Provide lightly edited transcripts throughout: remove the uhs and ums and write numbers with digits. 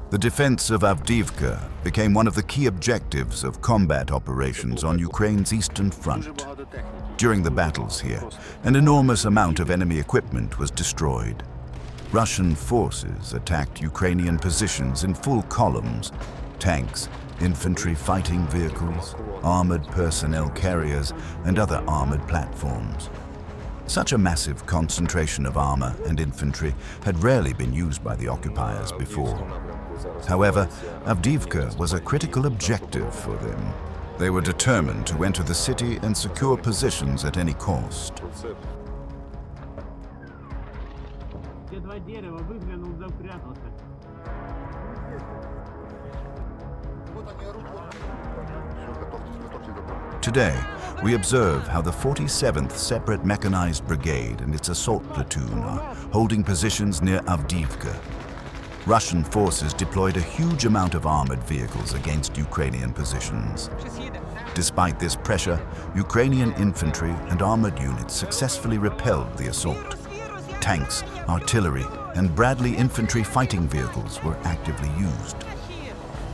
The defense of Avdiivka became one of the key objectives of combat operations on Ukraine's eastern front. During the battles here, an enormous amount of enemy equipment was destroyed. Russian forces attacked Ukrainian positions in full columns: tanks, infantry fighting vehicles, armored personnel carriers, and other armored platforms. Such a massive concentration of armor and infantry had rarely been used by the occupiers before. However, Avdiivka was a critical objective for them. They were determined to enter the city and secure positions at any cost. Today, we observe how the 47th Separate Mechanized Brigade and its assault platoon are holding positions near Avdiivka. Russian forces deployed a huge amount of armored vehicles against Ukrainian positions. Despite this pressure, Ukrainian infantry and armored units successfully repelled the assault. Tanks, artillery, and Bradley infantry fighting vehicles were actively used.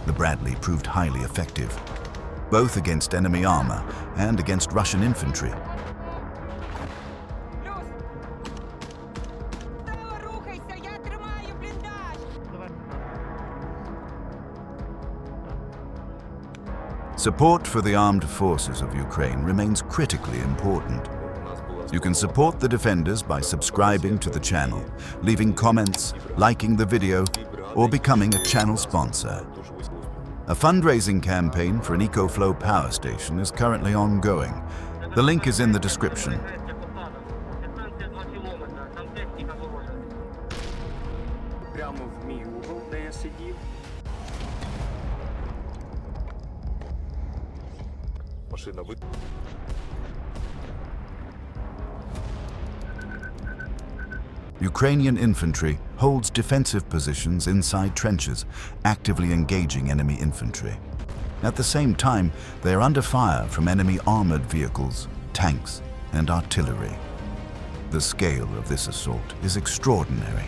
The Bradley proved highly effective, both against enemy armor and against Russian infantry. Support for the armed forces of Ukraine remains critically important. You can support the defenders by subscribing to the channel, leaving comments, liking the video, or becoming a channel sponsor. A fundraising campaign for an EcoFlow power station is currently ongoing. The link is in the description. Ukrainian infantry holds defensive positions inside trenches, actively engaging enemy infantry. At the same time, they are under fire from enemy armored vehicles, tanks, and artillery. The scale of this assault is extraordinary.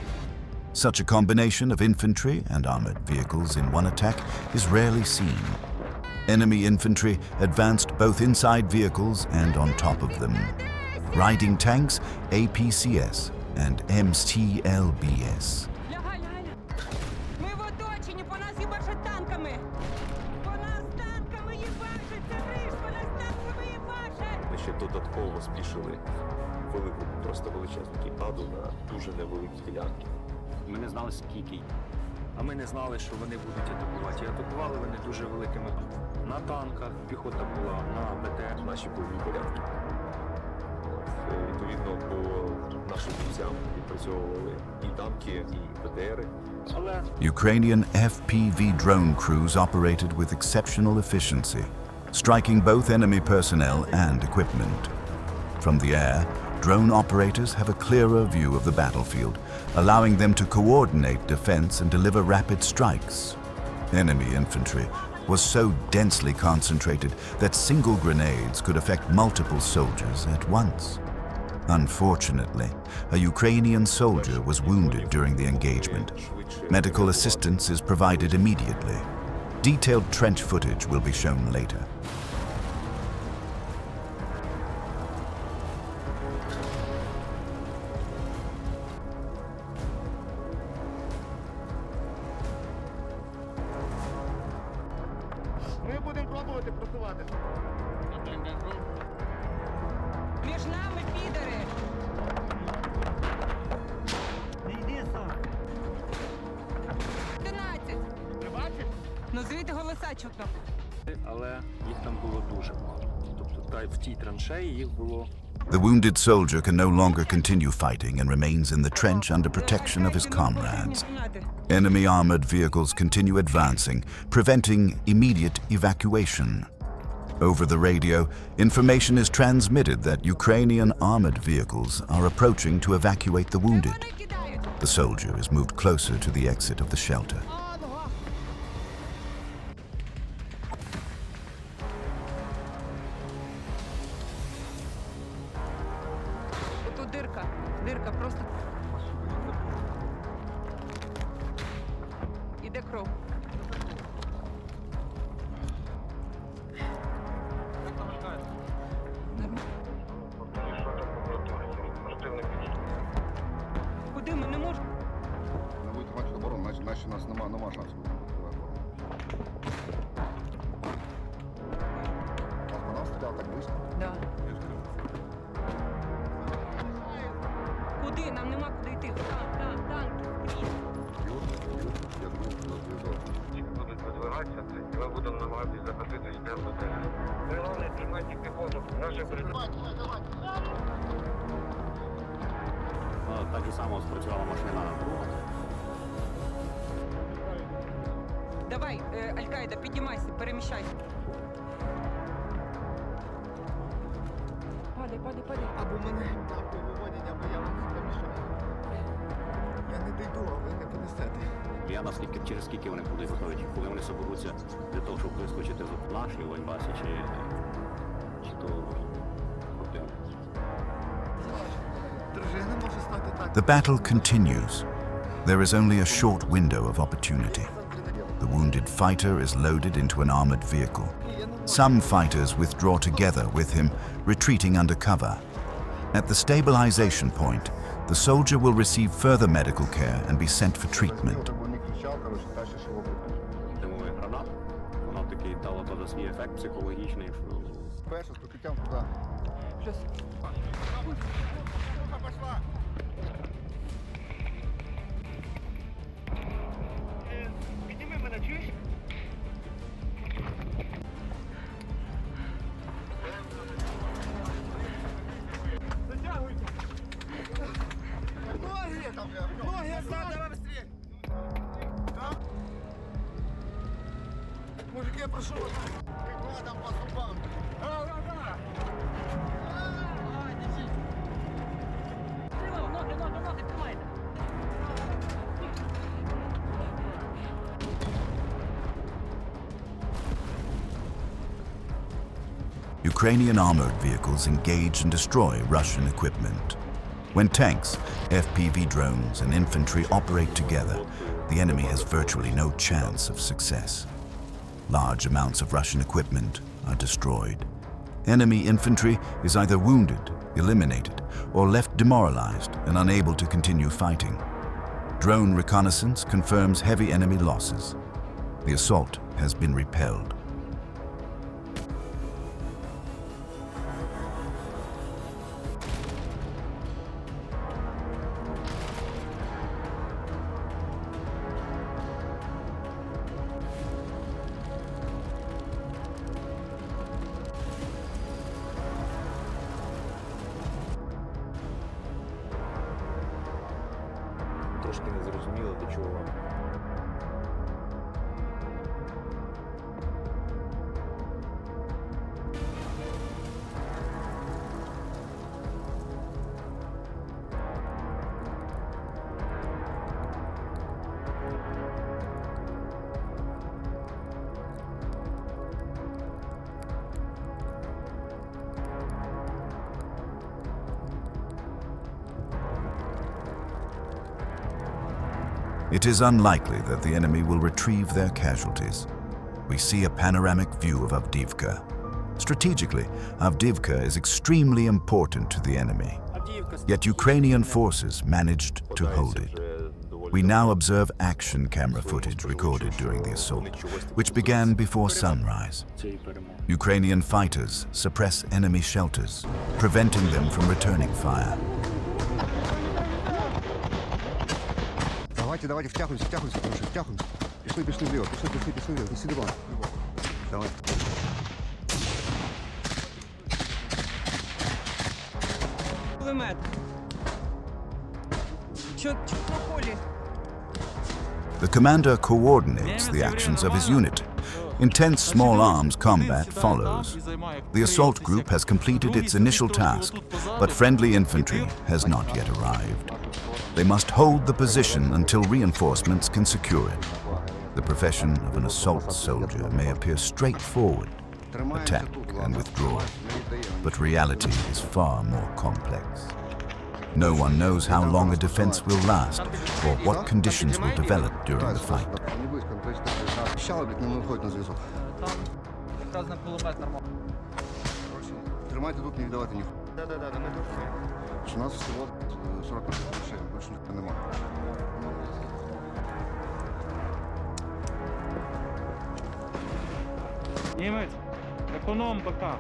Such a combination of infantry and armored vehicles in one attack is rarely seen. Enemy infantry advanced both inside vehicles and on top of them. Riding tanks, APCS, and MTLBS. Ще додатково спішили велику, просто величезну кіпаду на дуже невеликі ділянки. Ми не знали скільки. А ми не знали, що вони будуть атакувати. І атакували вони дуже великими. На танках піхота була, на БТР. Наші бойові порядки. Відповідно, по нашим бійцям відпрацьовували і танки, і БТРи. Ukrainian FPV drone crews operated with exceptional efficiency, striking both enemy personnel and equipment. From the air, drone operators have a clearer view of the battlefield, allowing them to coordinate defense and deliver rapid strikes. Enemy infantry was so densely concentrated that single grenades could affect multiple soldiers at once. Unfortunately, a Ukrainian soldier was wounded during the engagement. Medical assistance is provided immediately. Detailed trench footage will be shown later. Ми будемо пробувати просувати. Між нами підери! Не йди сам. 11! Ти бачиш? Ну звідти голоса чутно. Але їх там було дуже багато. Тобто в тій траншеї їх було. The wounded soldier can no longer continue fighting and remains in the trench under protection of his comrades. Enemy armored vehicles continue advancing, preventing immediate evacuation. Over the radio, information is transmitted that Ukrainian armored vehicles are approaching to evacuate the wounded. The soldier is moved closer to the exit of the shelter. дирка. Дирка, просто. Іде кров. Куди ми не можемо? Не будуть тримати оборону, наче нас нема шансу. Вона стріляла так близько. Да. Куди? Нам нема куди йти. Танки. Я думаю, що зв'язок. Будуть видвигатися, і ми будемо намагатися захопити і йдемо до тебе. Головне, тримайте піхоту. Наше Так же само спрацювала машина друга. Давай, Аль-Каїда, піднімайся, переміщайся. Падай. Або мене нахуй виводять, або я вам помішаю. Я не дійду, а ви не понесете. Я наскільки, через скільки вони будуть готові, коли вони соберуться для того, щоб вискочити з нашої Ваньбасі, чи то противник. Дружина може стати так. The battle continues. There is only a short window of opportunity. The wounded fighter is loaded into an armored vehicle. Some fighters withdraw together with him, retreating under cover. At the stabilization point, the soldier will receive further medical care and be sent for treatment. Бо не кричав, коротше, краще, що його прикрити. Димовий гранат, воно такий дало тоді свій ефект психологічний, що Перше, з прикриттям туди. Плюс. Підніми мене, чуєш? Затягуйте! Ноги! Ноги, Остап, давай быстрее! Мужики, я прошу вас! Прикладом по зубам! Ноги, тримайте! Ukrainian armored vehicles engage and destroy Russian equipment. When tanks, FPV drones, and infantry operate together, the enemy has virtually no chance of success. Large amounts of Russian equipment are destroyed. Enemy infantry is either wounded, eliminated, or left demoralized and unable to continue fighting. Drone reconnaissance confirms heavy enemy losses. The assault has been repelled. Трошки не зрозуміло, до чого. It is unlikely that the enemy will retrieve their casualties. We see a panoramic view of Avdiivka. Strategically, Avdiivka is extremely important to the enemy. Yet Ukrainian forces managed to hold it. We now observe action camera footage recorded during the assault, which began before sunrise. цієї перемоги. Ukrainian fighters suppress enemy shelters, preventing them from returning fire. Давайте, втягуємося, втягуємося. Пішли вліво, пішли вліво, пішли вліво. Давай. Кулемет. Що на полі? The commander coordinates the actions of his unit. Intense small arms combat follows. The assault group has completed its initial task, but friendly infantry has not yet arrived. They must hold the position until reinforcements can secure it. The profession of an assault soldier may appear straightforward, attack and withdraw, but reality is far more complex. No one knows how long a defense will last or what conditions will develop during the fight. Не близько, то есть так, обіцяли, блядь, не виходить на зв'язок. Там якраз на кулемет нормально. Короче, тримайте тут, не віддавайте ніхуя. Да-да-да, ми тут все. У нас всього 40 машин, більше ніхто немає. Немец, эконом БК.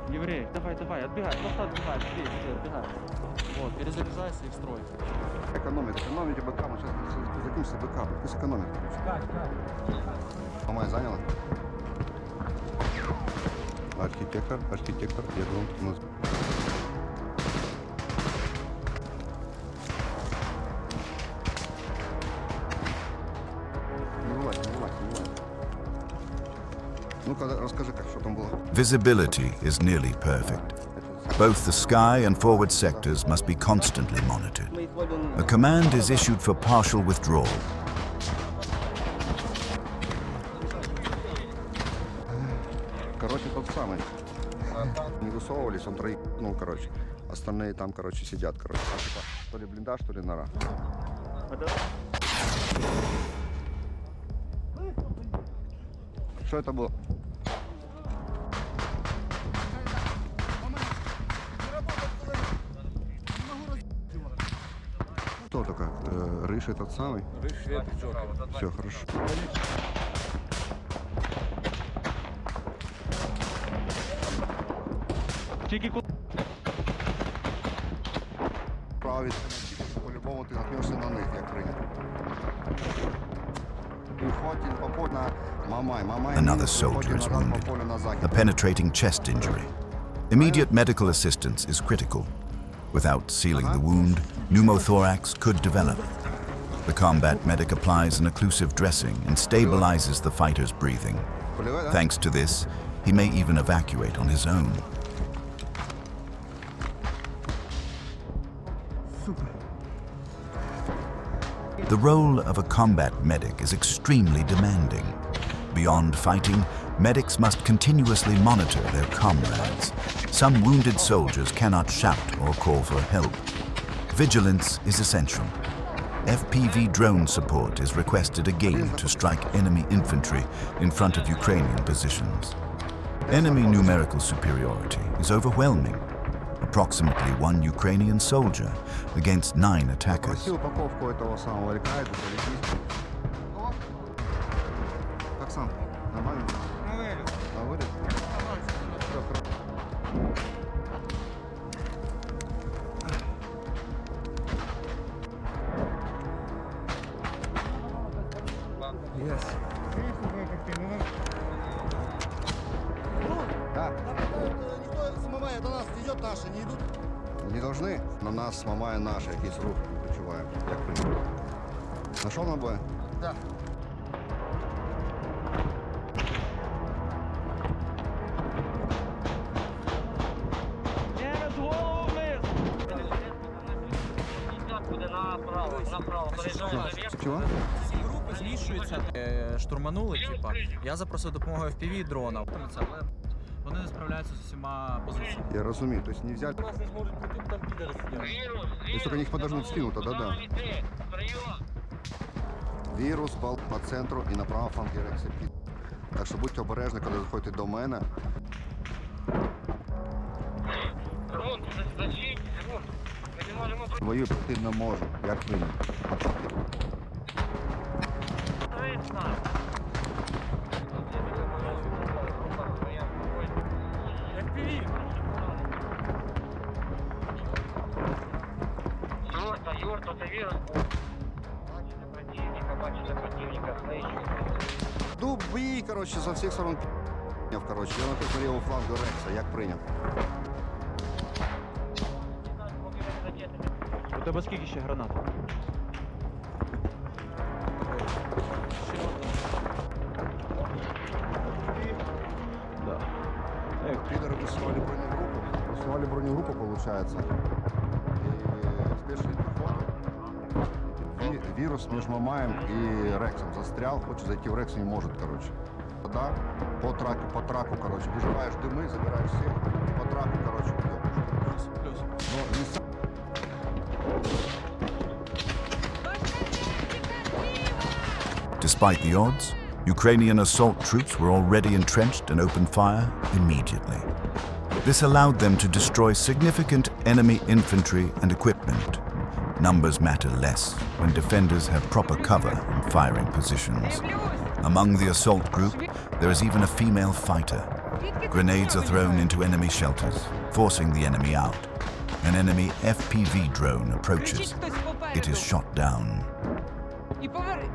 Еврей, давай, отбегай, просто отбегай, быстрее, отбегай. Вот, перезаряжайся и в строй. Экономите БК, мы сейчас закинемся БК, пусть экономит, короче. Мамай заняла? Архитектор, я думаю, у нас... Не вылазь. Ну-ка, расскажи, как, что там было. Visibility is nearly perfect. Both the sky and forward sectors must be constantly monitored. A command is issued for partial withdrawal. Короче, тот самый. Не высовывались, он троих, ну, короче. Остальные там, короче, сидят, короче. А, типа, то ли блиндаж, то ли нора. Что это было? Кто такой? Рыж этот самый? Рыж, все, хорошо. Чики Править, по-любому ты наткнешься на них, як прийнято. Уходим по полю на Мамай. Another soldier is wounded, a penetrating chest injury. Immediate medical assistance is critical. Without sealing the wound, pneumothorax could develop. The combat medic applies an occlusive dressing and stabilizes the fighter's breathing. Thanks to this, he may even evacuate on his own. The role of a combat medic is extremely demanding. Beyond fighting, medics must continuously monitor their comrades. Some wounded soldiers cannot shout or call for help. Vigilance is essential. FPV drone support is requested again to strike enemy infantry in front of Ukrainian positions. Enemy numerical superiority is overwhelming. Approximately 1 Ukrainian soldier against 9 attackers. Просил упаковку этого самого рекайда, как сам? Нормально? На вылет? Всё, хорошо. Да. Никто с Мамая до нас не идет, наши не идут. Не должны, на нас Мамая наша, якийсь рух відчуваємо, як прийнято. Нашов набої? Да. Немец, голову вниз! Чого? Всі групи змішуються, штурманули, типа. Я запросив допомогу FPV і дрона. Але вони не справляються з усіма позиціями. Я розумію, то есть не взяли. Если только них подожмут спину, тогда да. Вірус, бал по центру і на правому флангі рекси під. Так що будьте обережні, коли заходите до мене. Свою ти не можу, як прийняти. Юрта, це вірус. Бачите противника, Дуб бій, короче, со всіх сторон короче. Я на лівому флангу рекса, як прийняв. У тебе скільки ще гранат? Да. Підери висували бронегрупу. Висували бронегрупу, получается. І спешили піхоту. Вірус між Мамаєм і Рексом застрял, хоче зайти в Рекс, не может, короче. Да? По траку, короче. Выживаешь дымы, забираешь всех, по траку, короче, идем. Плюс. Но не Despite the odds, Ukrainian assault troops were already entrenched and opened fire immediately. This allowed them to destroy significant enemy infantry and equipment. Numbers matter less when defenders have proper cover and firing positions. Among the assault group, there is even a female fighter. Grenades are thrown into enemy shelters, forcing the enemy out. An enemy FPV drone approaches. It is shot down. І повери.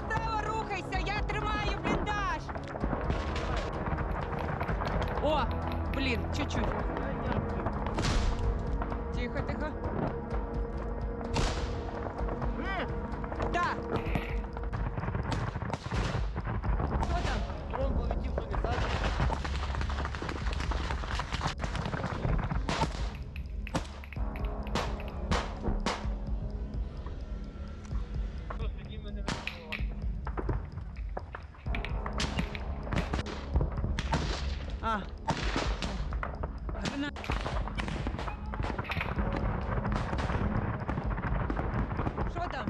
Право рухайся, я тримаю бліндаж. О, блін, чуть-чуть. Тихо, тихо. Так. Що там? Дрон полетів, що не садить. А. Грана- Що там?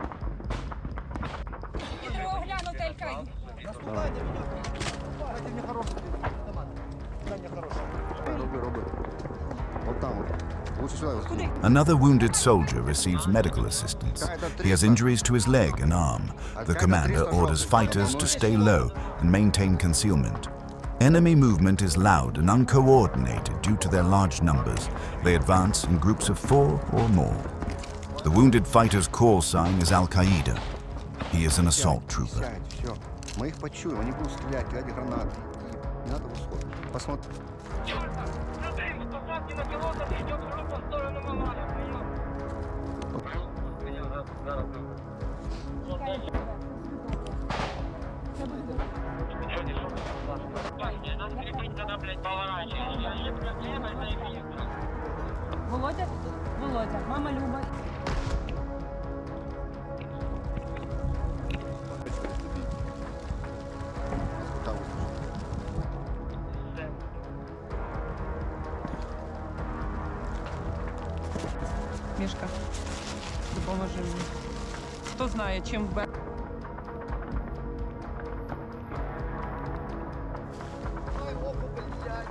І треба оглянути, Алькай. Давайте мені хороший автомат. Питання хороше. Роби. Вот там вот. Лучше сюда. Куди? Another wounded soldier receives medical assistance. He has injuries to his leg and arm. The commander orders fighters to stay low and maintain concealment. Enemy movement is loud and uncoordinated due to their large numbers. They advance in groups of 4 or more. The wounded fighter's call sign is Al-Qaeda. He is an assault trooper. Сядь, все. Мы их почуем, они будут стрелять, кидать гранаты. Не надо в условия. Посмотри. Володя? Володя, мама Люба. Там. Мішка, допоможи мені. Хто знає, чим вбе... Ой, око, блядь.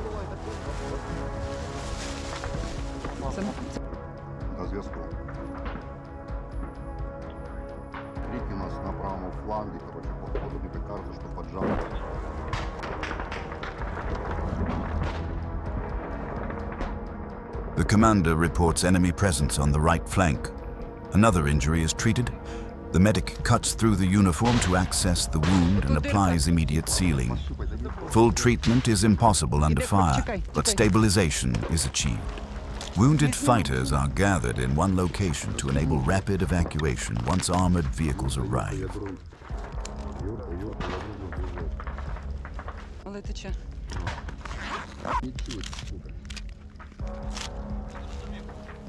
Ой, так Це... На зв'язку. Рики нас на правому фланге, короче, походу мне так кажется, что поджал. The commander reports enemy presence on the right flank. Another injury is treated. The medic cuts through the uniform to access the wound and applies immediate sealing. Full treatment is impossible under fire, but stabilization is achieved. Wounded fighters are gathered in one location to enable rapid evacuation once armored vehicles arrive. Але тече.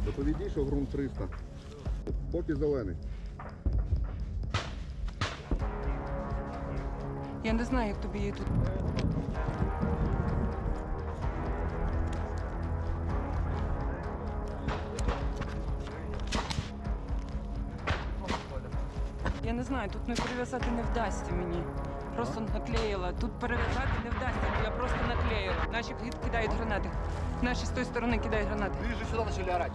Доповіді, що ґрунт 300. Поки зелений. Я не знаю, як тобі її тут. Я не знаю, тут не перев'язати не вдасться мені. Просто наклеїла. Тут перев'язати не вдасться, я просто наклеїла. Наші кидають гранати. Наші з тої сторони кидають гранати. Ближе сюда начали орать.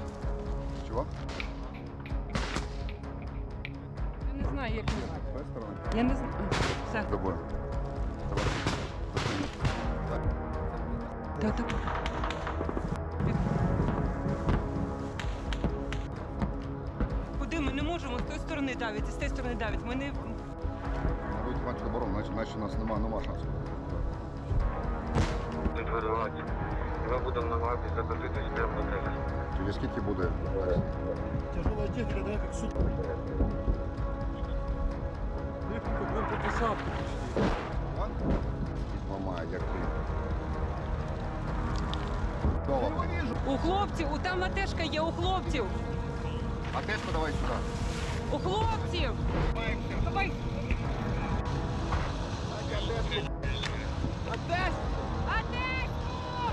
Чого? Я не знаю, як. З цієї сторони. Я не знаю. Все. Добре. Так. Куди? Ми не можемо з тої сторони давити, з тієї сторони давити. Ми не... Будуть бачити оборону, наче у нас нема шансу. Відвидувати. Ми будемо намагатися закотитись прямо до тебе. Через скільки буде? Тяжелая техника, да, как суд. Техника прям по десятку почти. Ламає, як ти. Готово. У хлопців, у там АТшка є, у хлопців. А теж подавай сюди. У хлопців. Давай. Отдай! АТшку!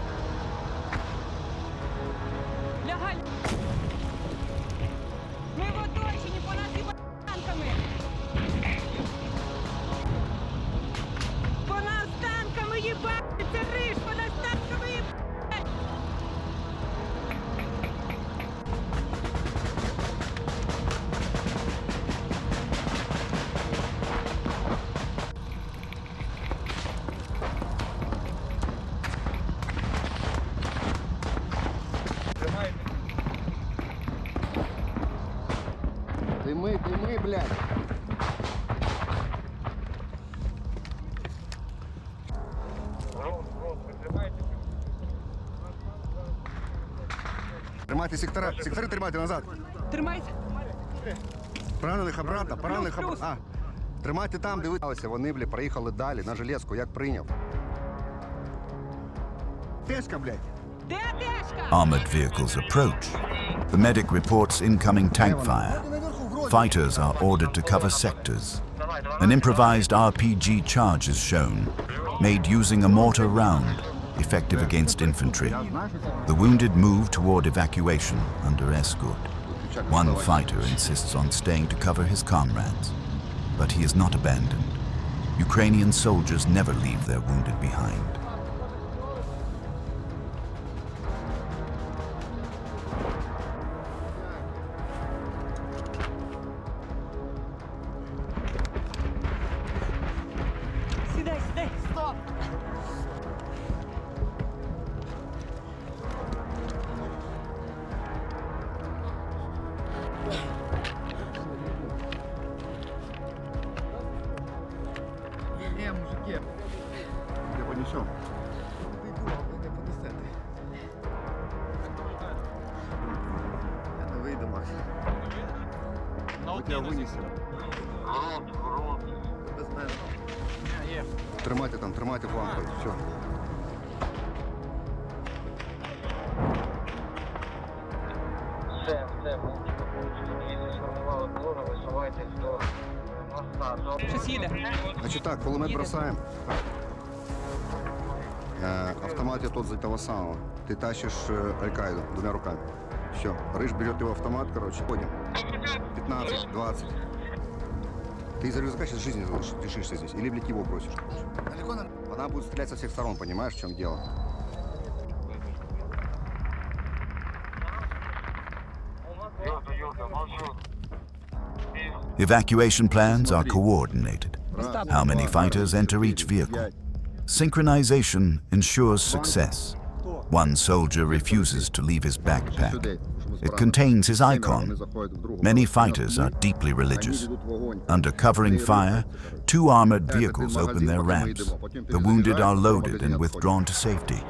Тримайте сектора. Сектори тримайте назад. Тримайся. Поранених обратно, поранених Плюс. обратно. Тримайте там, де ви. Вони, бля, проїхали далі на Железку, як прийняв. Тежка, блядь. Де Тешка? Armored vehicles approach. The medic reports incoming tank fire. Fighters are ordered to cover sectors. An improvised RPG charge is shown, made using a mortar round, effective against infantry. The wounded move toward evacuation under escort. One fighter insists on staying to cover his comrades, but he is not abandoned. Ukrainian soldiers never leave their wounded behind. Сідай, сідай. Стоп. Ні, мужики, Я понесу. не дійду, а ви не понесете. Я не вийду, Макс. Ми тебе винесемо. Без мене. Тримайте там, тримайте фланг. Все. Все, мовчки, дивіться, сформували колону, висувайтесь до моста. Щось їде. Значит так, кулемет Едет. бросаем. Автомат я тот за того самого. Ты тащишь Аль-Каиду двумя руками. Все. Рыж берет его автомат, короче. Ходим. 15, 20. Ты из-за рюкзака сейчас жизни лишишься здесь. Или, блядь, его бросишь. Она будет стрелять со всех сторон, понимаешь, в чем дело? Evacuation plans are coordinated. How many fighters enter each vehicle? Synchronization ensures success. One soldier refuses to leave his backpack. It contains his icon. Many fighters are deeply religious. Under covering fire, 2 armored vehicles open their ramps. The wounded are loaded and withdrawn to safety.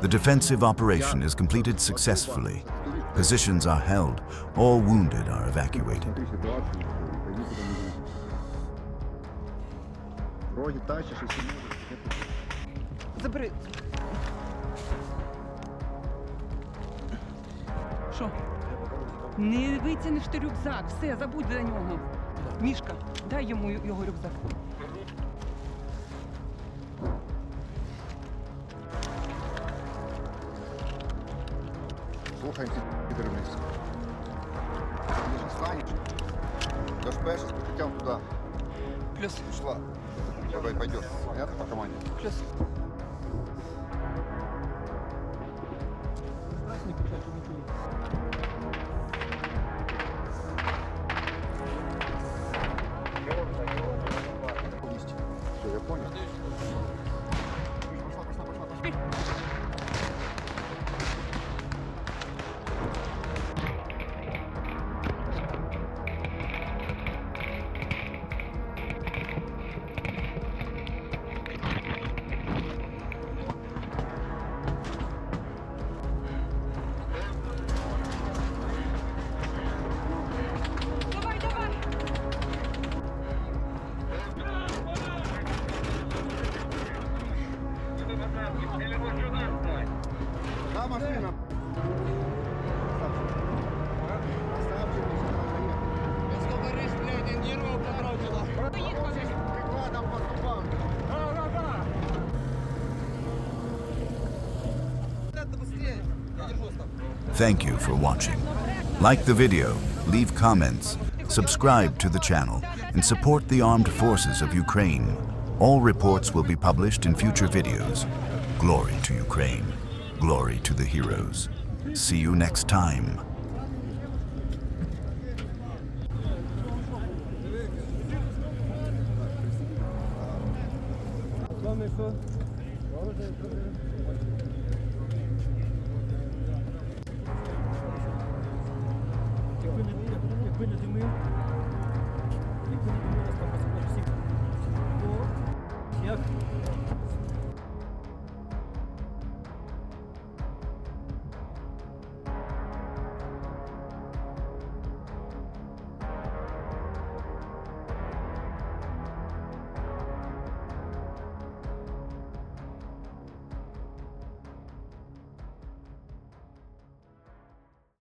The defensive operation is completed successfully. Positions are held. All wounded are evacuated. Забери. Що? Не витягнеш ти рюкзак. Все, забудь за нього. Мішка, дай йому його рюкзак. Слухай, Петр вниз. Ты же встанешь, дашь пэш с прикрытием туда. Плюс, Ушла. Давай пойдешь. Понятно по команде? плюс. Все, я понял. Давай, давай! Да, машина. Thank you for watching. Like the video, leave comments, subscribe to the channel, and support the armed forces of Ukraine. All reports will be published in future videos. Glory to Ukraine. Glory to the heroes. See you next time. Якби не димив, якби не димив, нас там всіх. Як